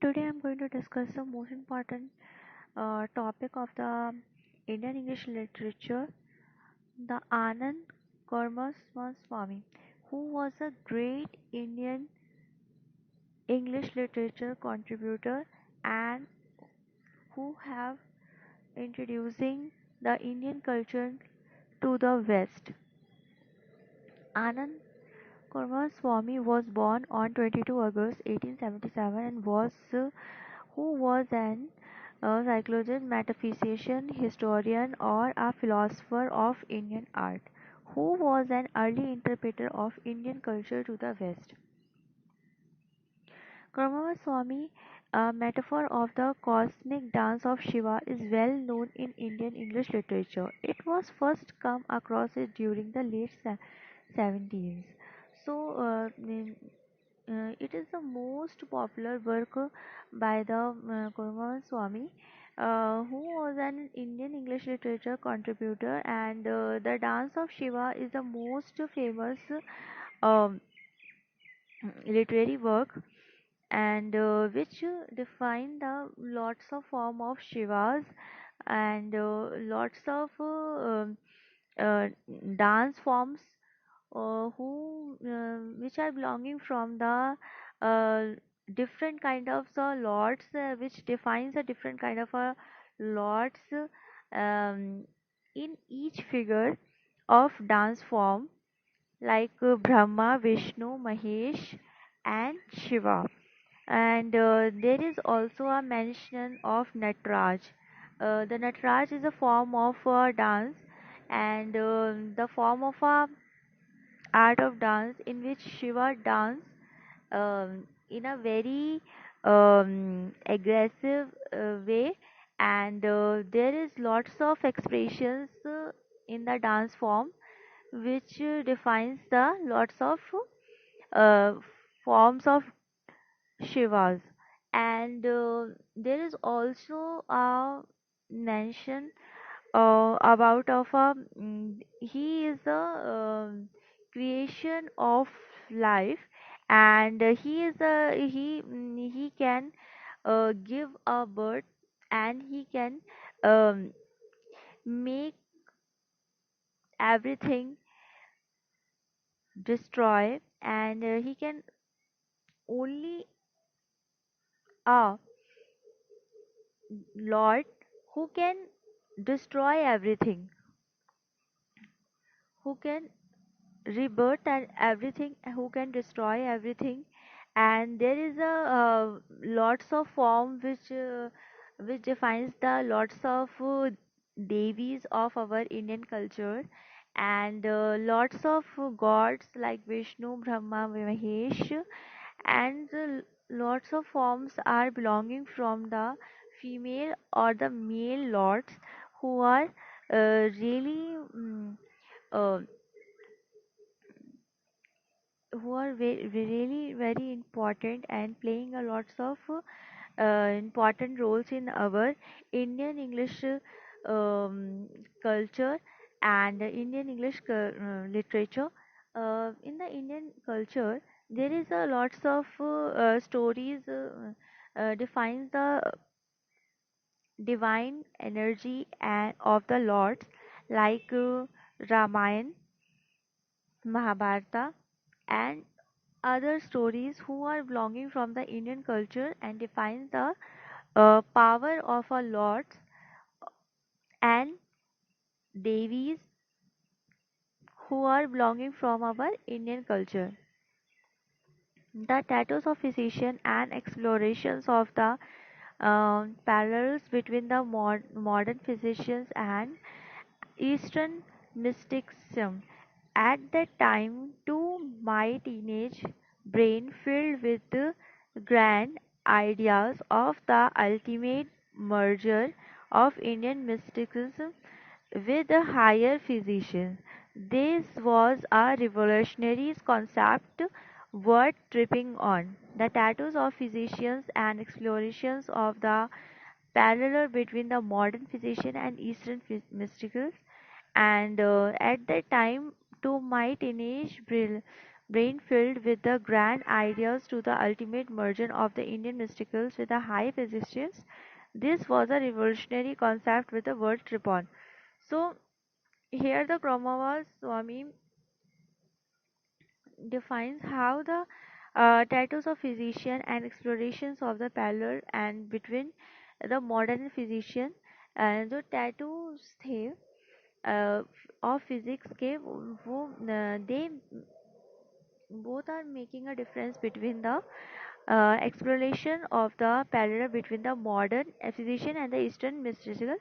Today I'm going to discuss the most important topic of the Indian English literature, the Anand Corramaswassmy, who was a great Indian English literature contributor and who have introducing the Indian culture to the West. Anand Corramaswamy was born on 22 August 1877 and was who was an psychologist, metaphysician, historian, or a philosopher of Indian art, who was an early interpreter of Indian culture to the West. Corramaswamy, a metaphor of the cosmic dance of Shiva, is well known in Indian English literature. It was first come across it during the late 17th. So, it is the most popular work by the Corramaswamy, who was an Indian English literature contributor, and the Dance of Shiva is the most famous um, literary work, and which define the lots of form of Shivas and lots of uh, dance forms who which are belonging from the uh, different kind of the lords, which defines a different kind of a lords in each figure of dance form, like Brahma, Vishnu, Mahesh, and Shiva. And there is also a mention of Natraj. The Natraj is a form of dance, and the form of a art of dance in which Shiva dance in a very aggressive way, and there is lots of expressions in the dance form which defines the lots of uh, forms of Shivas, and there is also a mention about of a he is the creation of life, and he is a he can give a birth, and he can um, make everything destroy, and he can only a lord who can destroy everything, who can rebirth and everything, who can destroy everything. And there is a lots of form which defines the lots of devis of our Indian culture, and lots of gods like Vishnu, Brahma, Mahesh, and lots of forms are belonging from the female or the male lords, who are really uh, who are really very important and playing a lots of important roles in our Indian English culture and Indian English literature. In the Indian culture, there is a lots of stories defines the divine energy and of the lords, like Ramayana, Mahabharata, and other stories who are belonging from the Indian culture and define the power of our lords and devis who are belonging from our Indian culture. The tattoos of physician and explorations of the parallels between the modern physicians and Eastern mysticism. At that time, to my teenage brain filled with the grand ideas of the ultimate merger of Indian mysticism with the higher physician. This was a revolutionary concept worth tripping on. The tattoos of physicians and explorations of the parallel between the modern physician and Eastern mysticals. And at that time, to my teenage brain filled with the grand ideas to the ultimate merger of the Indian mysticals with the high physicians. This was a revolutionary concept with the word tripon. So here the Kromava Swami defines how the tattoos of physician and explorations of the parallel and between the modern physician and the tattoos थे of physics के वो they both are making a difference between the exploration of the parallel between the modern physician and the Eastern mystical.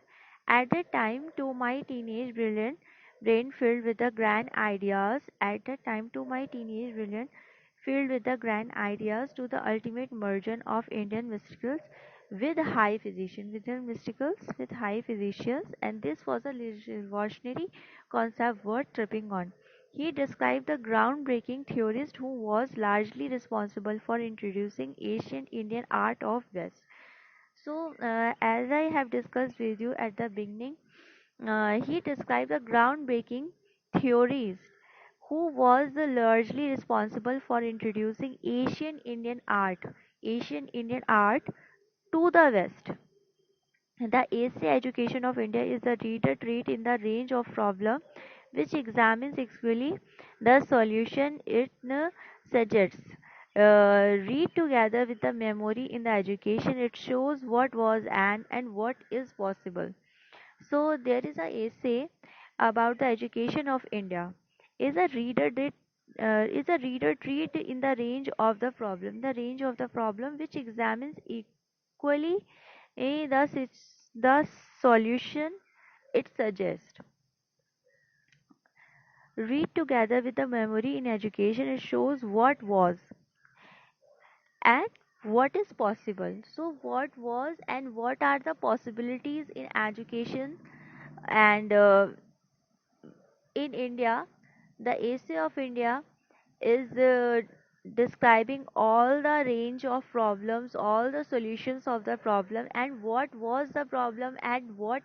At that time, to my teenage brilliant brain filled with the grand ideas, at that time, to my teenage brilliant filled with the grand ideas to the ultimate merger of Indian mysticals with high physician, Indian mysticals with high physicians, and this was a revolutionary concept worth tripping on. He described the groundbreaking theorist who was largely responsible for introducing ancient Indian art of West. So, as I have discussed with you at the beginning, he described the groundbreaking theorist who was largely responsible for introducing Asian Indian art to the West. The essay Education of India is a reader treat in the range of problem which examines equally the solution it suggests. Read together with the memory in the education, it shows what was and what is possible. So there is a essay about the education of India. Is a reader did is a reader treat in the range of the problem which examines equally the solution it suggests. Read together with the memory in education, it shows what was and what is possible. So, what was and what are the possibilities in education and in India? The essay of India is describing all the range of problems, all the solutions of the problem, and what was the problem and what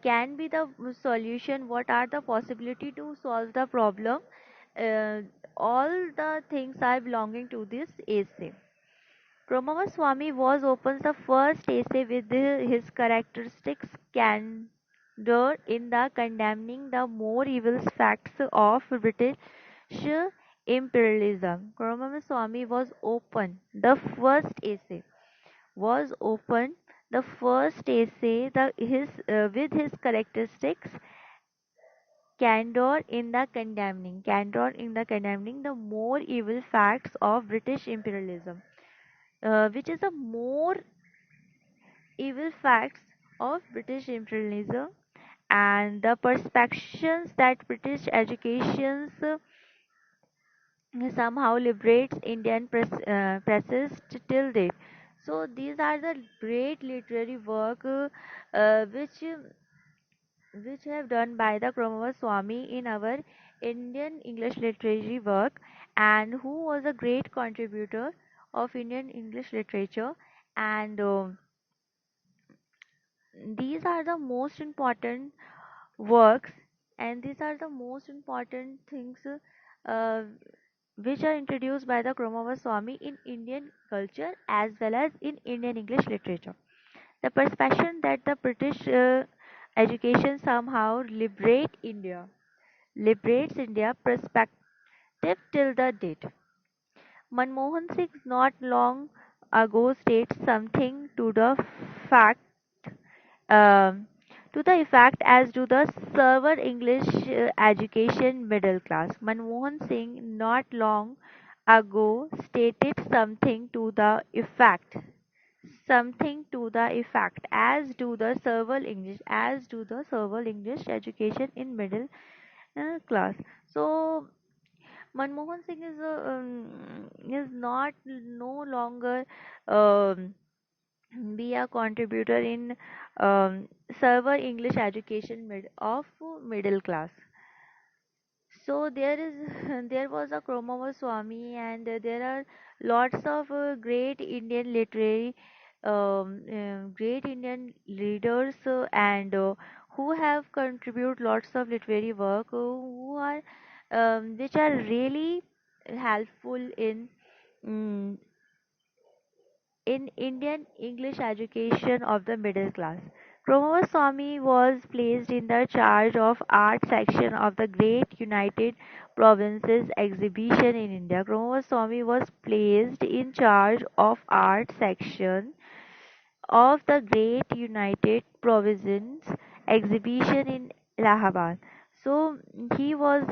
can be the solution, what are the possibility to solve the problem. uh, all the things are belonging to this essay. Swami was opens the first essay with his characteristics candor in the condemning the more evil facts of British imperialism. Swami was open the first essay with his characteristics candor in the condemning the more evil facts of British imperialism, which is a more evil facts of British imperialism and the perceptions that British education somehow liberates Indian presses till date. So these are the great literary work which have done by the Swami in our Indian English literary work, and who was a great contributor of Indian English literature. And these are the most important works, and these are the most important things uh, which are introduced by the Swami in Indian culture as well as in Indian English literature. The perception that the British education somehow liberates India perspective till the date. Manmohan Singh not long ago states something fact um, to the effect as do the server English education middle class. Manmohan Singh not long ago stated something to the effect as do the server English education in middle class. So Manmohan Singh is not no longer um, be a contributor in server English education of middle class. So there was a Swami, and there are lots of great Indian leaders and who have contributed lots of literary work, who are which are really helpful mm, in Indian English education of the middle class. Corramaswassmy was placed in the charge of art section of the Great United Provinces exhibition in India. Corramaswamy was placed in charge of art section of the Great United Provinces exhibition in Allahabad. So he was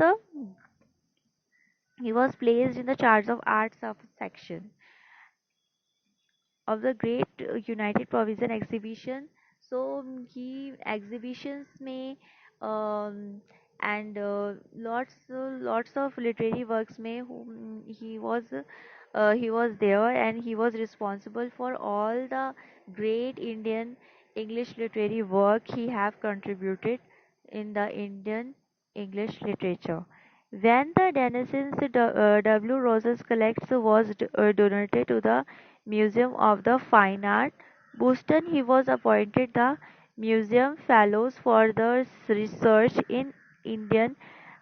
placed in the charge of arts of section of the Great United Provision exhibition. So he exhibitions may and lots of literary works may whom he was there, and he was responsible for all the great Indian English literary work he have contributed in the Indian English literature. When the Denison's W. Roses collects was donated to the Museum of the Fine Art, Boston, he was appointed the Museum Fellows for the research in Indian,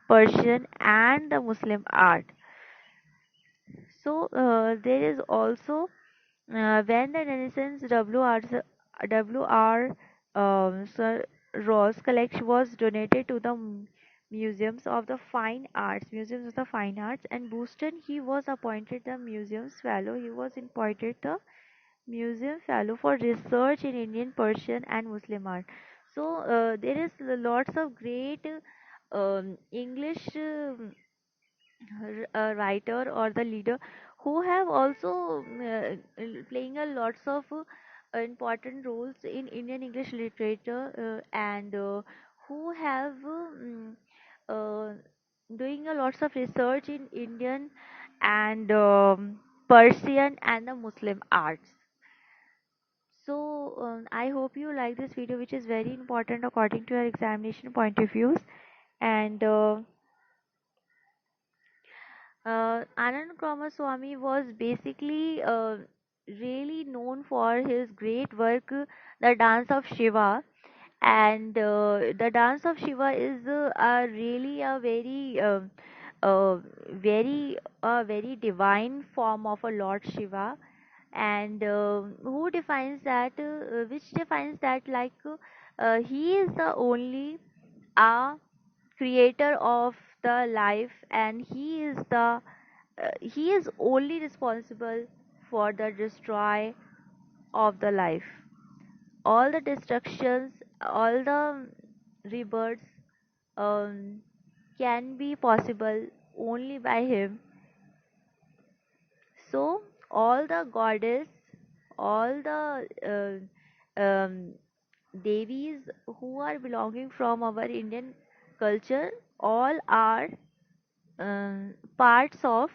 Persian, and the Muslim art. So there is also when the Renaissance W.R. Sir Ross collection was donated to the Museums of the Fine Arts, and Boston, he was appointed the Museum's Fellow. He was appointed the Museum Fellow for Research in Indian, Persian, and Muslim art. So there is lots of great English writer or the leader who have also playing a lots of important roles in Indian English literature, and who have uh, doing a lots of research in Indian and Persian and the Muslim arts. So I hope you like this video, which is very important according to your examination point of views. And Anand Ramaswamy was basically really known for his great work, The Dance of Shiva. And the Dance of Shiva is really uh, a very divine form of a Lord Shiva, and who defines that, which defines that like he is the only a creator of the life, and he is only responsible for the destroy of the life. All the destructions, all the rebirths um, can be possible only by him. So all the goddess, all the devis who are belonging from our Indian culture, all are parts of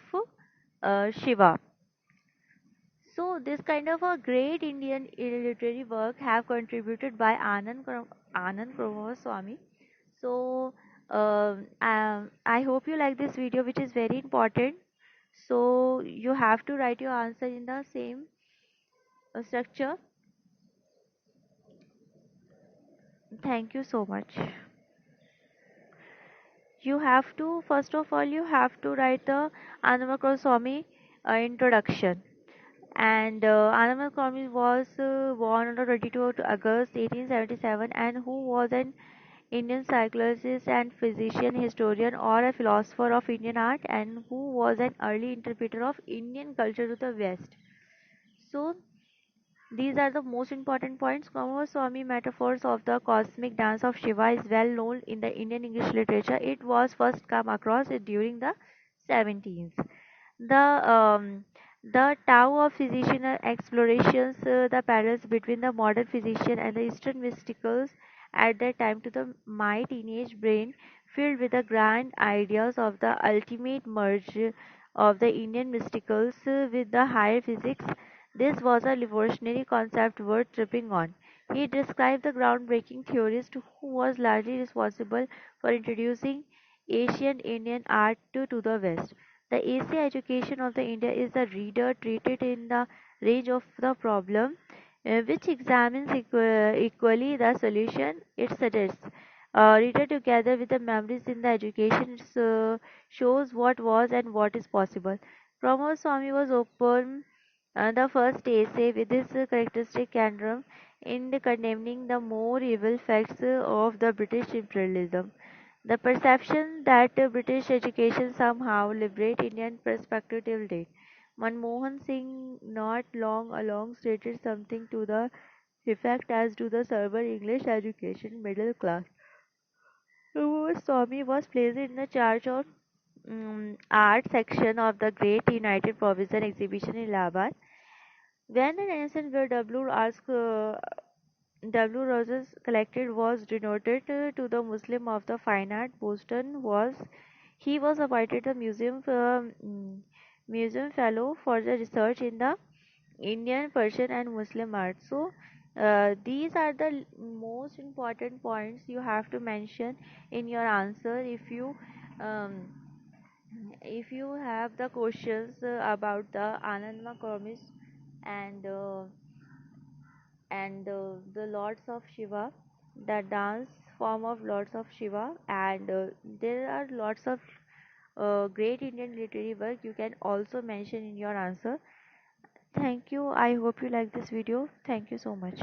Shiva. So this kind of a great Indian literary work have contributed by Anand Ramaswamy. So I hope you like this video, which is very important. So you have to write your answer in the same structure. Thank you so much. You have to, first of all, you have to write the Anand Swami introduction. And Anand Swami was born on the 22 August 1877, and who was an Indian psychologist and physician, historian, or a philosopher of Indian art, and who was an early interpreter of Indian culture to the West. So these are the most important points. Swami metaphors of the cosmic dance of Shiva is well known in the Indian English literature. It was first come across it during the 17th. The Tao of physician explorations the parallels between the modern physician and the Eastern mysticals at that time to the my teenage brain filled with the grand ideas of the ultimate merge of the Indian mysticals with the higher physics. This was a revolutionary concept worth tripping on. He described the groundbreaking theorist who was largely responsible for introducing ancient Indian art to the West. The Asia education of the India is the reader treated in the range of the problem, which examines equally the solution it suggests. written together with the memories in the education shows what was and what is possible. Swami was open the first essay with his characteristic candor in condemning the more evil facts of the British imperialism. The perception that British education somehow liberate Indian perspective till date. Manmohan Singh not long along stated something to the effect as to the server English education middle class. Swami was placed in the charge of art section of the Great United Provision exhibition in Allahabad. When the Renaissance where W. Roses collected was denoted to the Muslim of the Fine Art, Boston was he was appointed the museum fellow for the research in the Indian, Persian, and Muslim art. So, these are the most important points you have to mention in your answer um, if you have the questions about the Anand Cormis and the Lords of Shiva, the dance form of Lords of Shiva, and there are lots of great Indian literary work you can also mention in your answer. Thank you. I hope you like this video. Thank you so much.